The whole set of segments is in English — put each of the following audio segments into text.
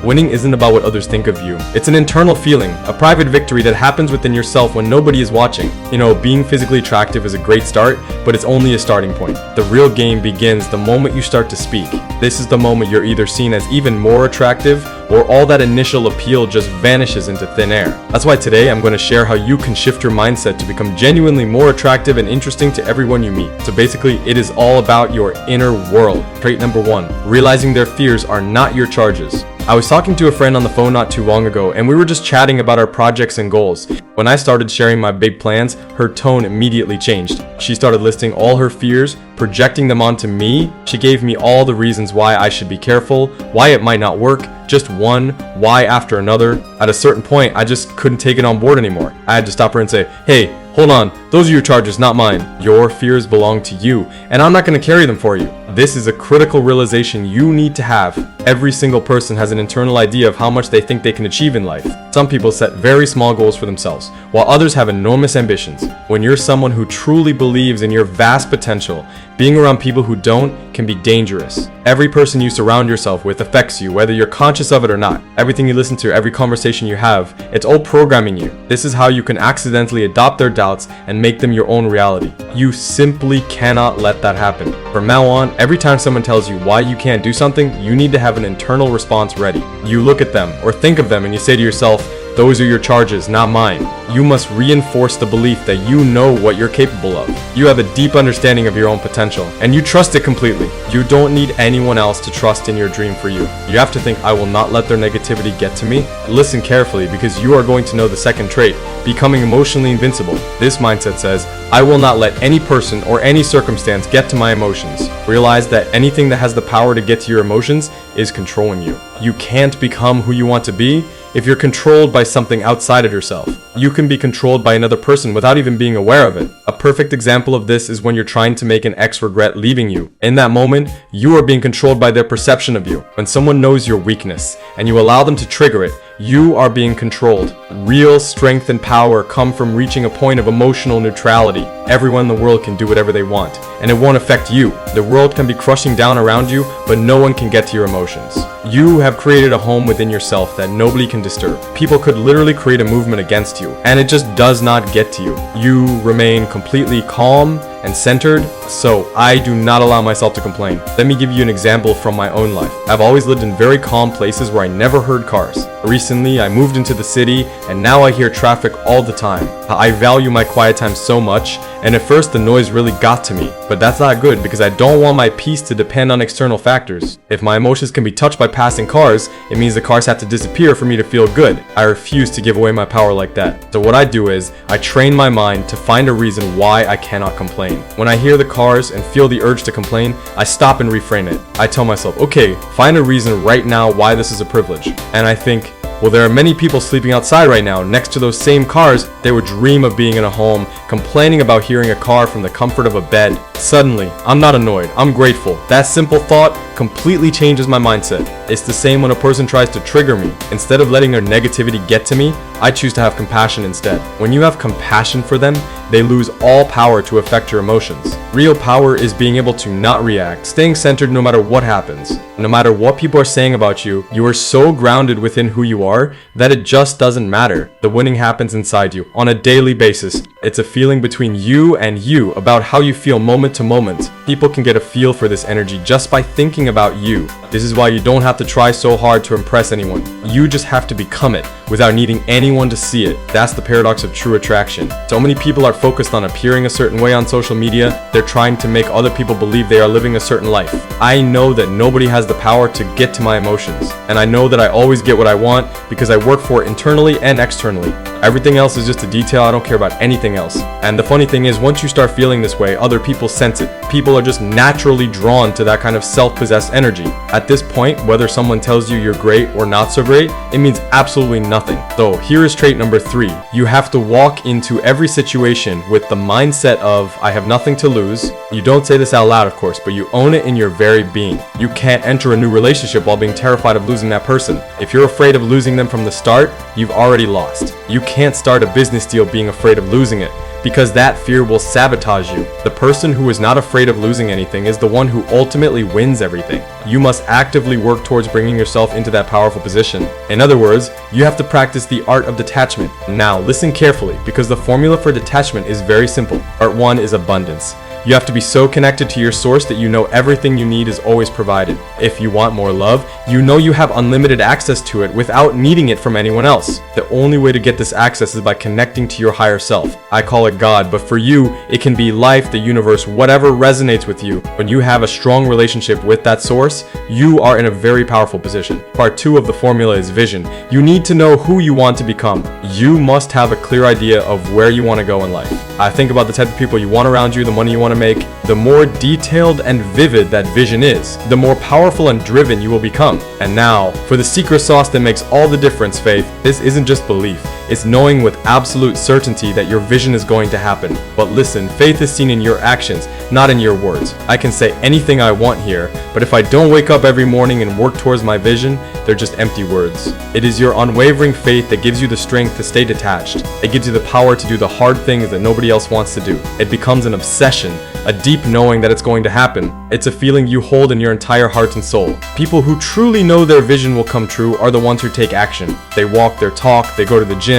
Winning isn't about what others think of you. It's an internal feeling, a private victory that happens within yourself when nobody is watching. You know, being physically attractive is a great start, but it's only a starting point. The real game begins the moment you start to speak. This is the moment you're either seen as even more attractive, or all that initial appeal just vanishes into thin air. That's why today I'm going to share how you can shift your mindset to become genuinely more attractive and interesting to everyone you meet. So basically, it is all about your inner world. Trait number 1, realizing their fears are not your charges. I was talking to a friend on the phone not too long ago, and we were just chatting about our projects and goals. When I started sharing my big plans, her tone immediately changed. She started listing all her fears, projecting them onto me. She gave me all the reasons why I should be careful, why it might not work, just one why after another. At a certain point, I just couldn't take it on board anymore. I had to stop her and say, "Hey, hold on, those are your charges, not mine. Your fears belong to you, and I'm not going to carry them for you." This is a critical realization you need to have. Every single person has an internal idea of how much they think they can achieve in life. Some people set very small goals for themselves, while others have enormous ambitions. When you're someone who truly believes in your vast potential, being around people who don't can be dangerous. Every person you surround yourself with affects you, whether you're conscious of it or not. Everything you listen to, every conversation you have, it's all programming you. This is how you can accidentally adopt their doubts and make them your own reality. You simply cannot let that happen. From now on, every time someone tells you why you can't do something, you need to have an internal response ready. You look at them or think of them and you say to yourself, "Those are your charges, not mine." You must reinforce the belief that you know what you're capable of. You have a deep understanding of your own potential, and you trust it completely. You don't need anyone else to trust in your dream for you. You have to think, "I will not let their negativity get to me." Listen carefully, because you are going to know the second trait, becoming emotionally invincible. This mindset says, "I will not let any person or any circumstance get to my emotions." Realize that anything that has the power to get to your emotions is controlling you. You can't become who you want to be if you're controlled by something outside of yourself. You can be controlled by another person without even being aware of it. A perfect example of this is when you're trying to make an ex regret leaving you. In that moment, you are being controlled by their perception of you. When someone knows your weakness and you allow them to trigger it, you are being controlled. Real strength and power come from reaching a point of emotional neutrality. Everyone in the world can do whatever they want, and it won't affect you. The world can be crushing down around you, but no one can get to your emotions. You have created a home within yourself that nobody can disturb. People could literally create a movement against you, and it just does not get to you. You remain completely calm and centered, so I do not allow myself to complain. Let me give you an example from my own life. I've always lived in very calm places where I never heard cars. Recently, I moved into the city, and now I hear traffic all the time. I value my quiet time so much, and at first the noise really got to me. But that's not good, because I don't want my peace to depend on external factors. If my emotions can be touched by passing cars, it means the cars have to disappear for me to feel good. I refuse to give away my power like that. So what I do is, I train my mind to find a reason why I cannot complain. When I hear the cars and feel the urge to complain, I stop and reframe it. I tell myself, okay, find a reason right now why this is a privilege. And I think, well, there are many people sleeping outside right now next to those same cars. They would dream of being in a home, complaining about hearing a car from the comfort of a bed. Suddenly, I'm not annoyed, I'm grateful. That simple thought completely changes my mindset. It's the same when a person tries to trigger me. Instead of letting their negativity get to me, I choose to have compassion instead. When you have compassion for them, they lose all power to affect your emotions. Real power is being able to not react, staying centered no matter what happens. No matter what people are saying about you, you are so grounded within who you are that it just doesn't matter. The winning happens inside you on a daily basis. It's a feeling between you and you about how you feel moment to moment. People can get a feel for this energy just by thinking about you. This is why you don't have to try so hard to impress anyone. You just have to become it without needing anyone to see it. That's the paradox of true attraction. So many people are focused on appearing a certain way on social media. They're trying to make other people believe they are living a certain life. I know that nobody has the power to get to my emotions, and I know that I always get what I want because I work for it internally and externally. Everything else is just a detail. I don't care about anything else. And the funny thing is, once you start feeling this way, other people sense it. People are just naturally drawn to that kind of self-possessed energy. At this point, whether someone tells you you're great or not so great, it means absolutely nothing. So here is trait number 3. You have to walk into every situation with the mindset of, I have nothing to lose. You don't say this out loud, of course, but you own it in your very being. You can't enter a new relationship while being terrified of losing that person. If you're afraid of losing them from the start, you've already lost. You can't start a business deal being afraid of losing it. because that fear will sabotage you. The person who is not afraid of losing anything is the one who ultimately wins everything. You must actively work towards bringing yourself into that powerful position. In other words, you have to practice the art of detachment. Now, listen carefully, because the formula for detachment is very simple. Part 1 is abundance. You have to be so connected to your source that you know everything you need is always provided. If you want more love, you know you have unlimited access to it without needing it from anyone else. The only way to get this access is by connecting to your higher self. I call it God, but for you, it can be life, the universe, whatever resonates with you. When you have a strong relationship with that source, you are in a very powerful position. Part 2 of the formula is vision. You need to know who you want to become. You must have a clear idea of where you want to go in life. I think about the type of people you want around you, the money you want to make. The more detailed and vivid that vision is, the more powerful and driven you will become. And now, for the secret sauce that makes all the difference, Faith. This isn't just belief. It's knowing with absolute certainty that your vision is going to happen. But listen, faith is seen in your actions, not in your words. I can say anything I want here, but if I don't wake up every morning and work towards my vision, they're just empty words. It is your unwavering faith that gives you the strength to stay detached. It gives you the power to do the hard things that nobody else wants to do. It becomes an obsession, a deep knowing that it's going to happen. It's a feeling you hold in your entire heart and soul. People who truly know their vision will come true are the ones who take action. They walk their talk, they go to the gym,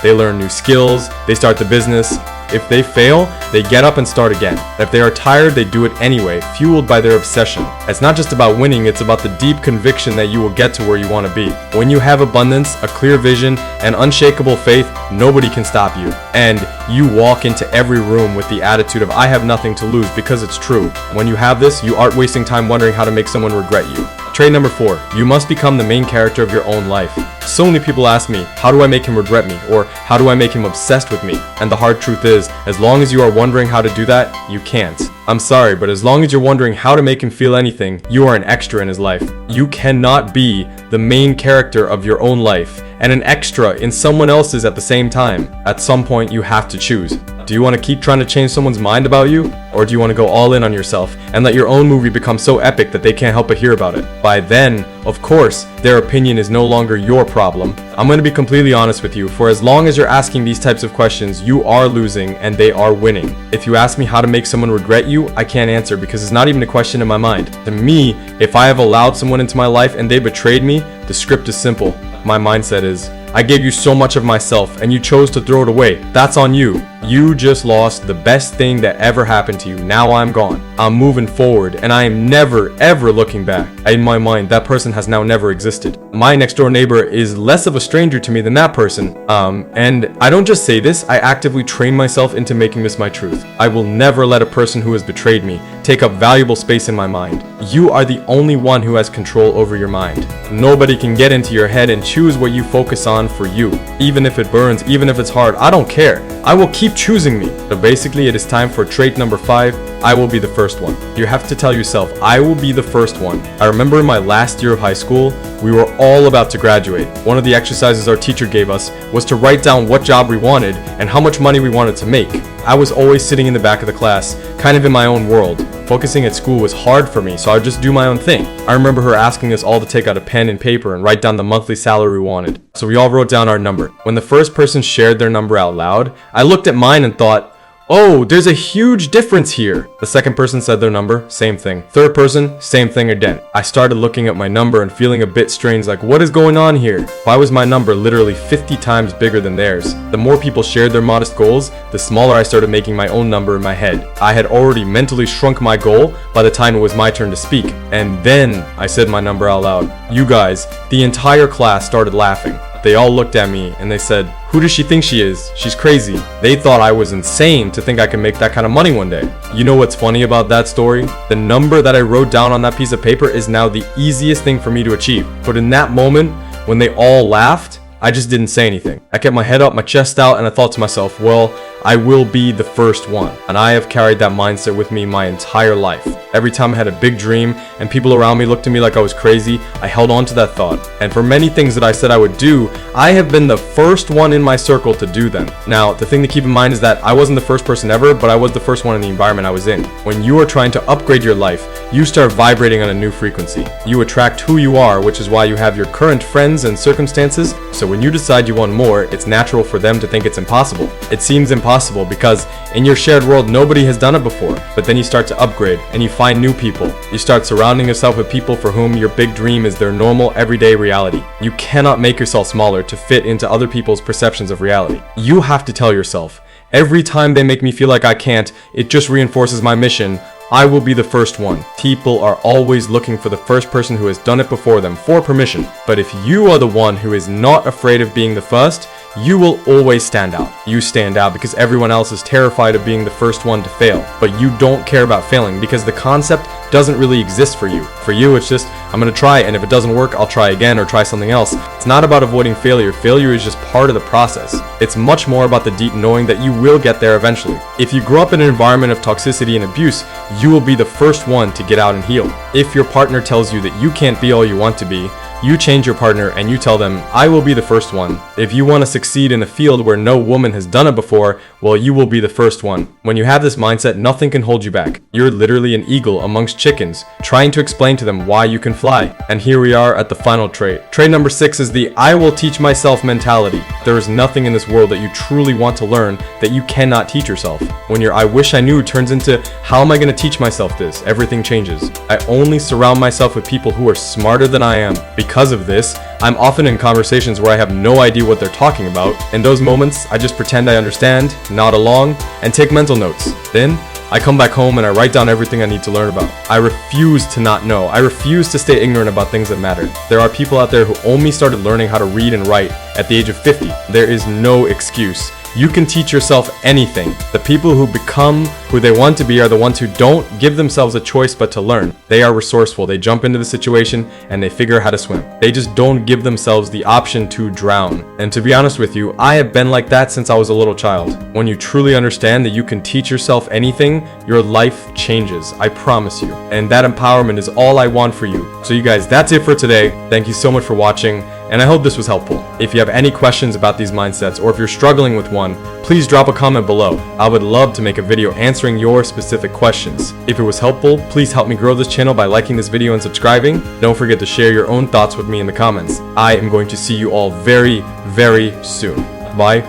they learn new skills, they start the business. If they fail, they get up and start again. If they are tired, they do it anyway, fueled by their obsession. It's not just about winning, it's about the deep conviction that you will get to where you want to be. When you have abundance, a clear vision, and unshakable faith, nobody can stop you. And you walk into every room with the attitude of I have nothing to lose, because it's true. When you have this, you aren't wasting time wondering how to make someone regret you. Trait number 4, you must become the main character of your own life. So many people ask me, how do I make him regret me? Or how do I make him obsessed with me? And the hard truth is, as long as you are wondering how to do that, you can't. I'm sorry, but as long as you're wondering how to make him feel anything, you are an extra in his life. You cannot be the main character of your own life and an extra in someone else's at the same time. At some point, you have to choose. Do you want to keep trying to change someone's mind about you? Or do you want to go all in on yourself and let your own movie become so epic that they can't help but hear about it? By then, of course, their opinion is no longer your problem. I'm going to be completely honest with you, for as long as you're asking these types of questions, you are losing and they are winning. If you ask me how to make someone regret you, I can't answer because it's not even a question in my mind. To me, if I have allowed someone into my life and they betrayed me, the script is simple. My mindset is, I gave you so much of myself and you chose to throw it away. That's on you. You just lost the best thing that ever happened to you. Now I'm gone. I'm moving forward and I am never ever looking back. In my mind, that person has now never existed. My next door neighbor is less of a stranger to me than that person. And I don't just say this, I actively train myself into making this my truth. I will never let a person who has betrayed me take up valuable space in my mind. You are the only one who has control over your mind. Nobody can get into your head and choose what you focus on for you. Even if it burns, even if it's hard, I don't care. I will keep choosing me. So basically, it is time for trait number 5. I will be the first one. You have to tell yourself, I will be the first one. I remember in my last year of high school, we were all about to graduate. One of the exercises our teacher gave us was to write down what job we wanted and how much money we wanted to make. I was always sitting in the back of the class, kind of in my own world. Focusing at school was hard for me, so I would just do my own thing. I remember her asking us all to take out a pen and paper and write down the monthly salary we wanted. So we all wrote down our number. When the first person shared their number out loud, I looked at mine and thought, oh, there's a huge difference here. The second person said their number, same thing. Third person, same thing again. I started looking at my number and feeling a bit strange, like what is going on here? Why was my number literally 50 times bigger than theirs? The more people shared their modest goals, the smaller I started making my own number in my head. I had already mentally shrunk my goal by the time it was my turn to speak. And then I said my number out loud. You guys, the entire class started laughing. They all looked at me and they said, who does she think she is? She's crazy. They thought I was insane to think I could make that kind of money one day. You know what's funny about that story? The number that I wrote down on that piece of paper is now the easiest thing for me to achieve. But in that moment, when they all laughed, I just didn't say anything. I kept my head up, my chest out, and I thought to myself, well, I will be the first one. And I have carried that mindset with me my entire life. Every time I had a big dream and people around me looked at me like I was crazy, I held on to that thought. And for many things that I said I would do, I have been the first one in my circle to do them. Now, the thing to keep in mind is that I wasn't the first person ever, but I was the first one in the environment I was in. When you are trying to upgrade your life, you start vibrating on a new frequency. You attract who you are, which is why you have your current friends and circumstances. So when you decide you want more, it's natural for them to think it's impossible. It seems impossible because in your shared world, nobody has done it before. But then you start to upgrade and you find new people. You start surrounding yourself with people for whom your big dream is their normal, everyday reality. You cannot make yourself smaller to fit into other people's perceptions of reality. You have to tell yourself, every time they make me feel like I can't, it just reinforces my mission. I will be the first one. People are always looking for the first person who has done it before them for permission. But if you are the one who is not afraid of being the first, you will always stand out. You stand out because everyone else is terrified of being the first one to fail. But you don't care about failing because the concept doesn't really exist for you. For you, it's just, I'm gonna try it, and if it doesn't work, I'll try again or try something else. It's not about avoiding failure. Failure is just part of the process. It's much more about the deep knowing that you will get there eventually. If you grow up in an environment of toxicity and abuse, you will be the first one to get out and heal. If your partner tells you that you can't be all you want to be, you change your partner and you tell them, I will be the first one. If you want to succeed in a field where no woman has done it before, well, you will be the first one. When you have this mindset, nothing can hold you back. You're literally an eagle amongst chickens, trying to explain to them why you can fly. And here we are at the final trait. Trait number 6 is the I will teach myself mentality. There is nothing in this world that you truly want to learn that you cannot teach yourself. When your I wish I knew turns into how am I going to teach myself this, everything changes. I only surround myself with people who are smarter than I am. Because of this, I'm often in conversations where I have no idea what they're talking about. In those moments, I just pretend I understand, nod along, and take mental notes. Then, I come back home and I write down everything I need to learn about. I refuse to not know. I refuse to stay ignorant about things that matter. There are people out there who only started learning how to read and write at the age of 50. There is no excuse. You can teach yourself anything. The people who become who they want to be are the ones who don't give themselves a choice but to learn. They are resourceful. They jump into the situation and they figure out how to swim. They just don't give themselves the option to drown. And to be honest with you, I have been like that since I was a little child. When you truly understand that you can teach yourself anything, your life changes. I promise you. And that empowerment is all I want for you. So you guys, that's it for today. Thank you so much for watching. And I hope this was helpful. If you have any questions about these mindsets or if you're struggling with one, please drop a comment below. I would love to make a video answering your specific questions. If it was helpful, please help me grow this channel by liking this video and subscribing. Don't forget to share your own thoughts with me in the comments. I am going to see you all very, very soon. Bye.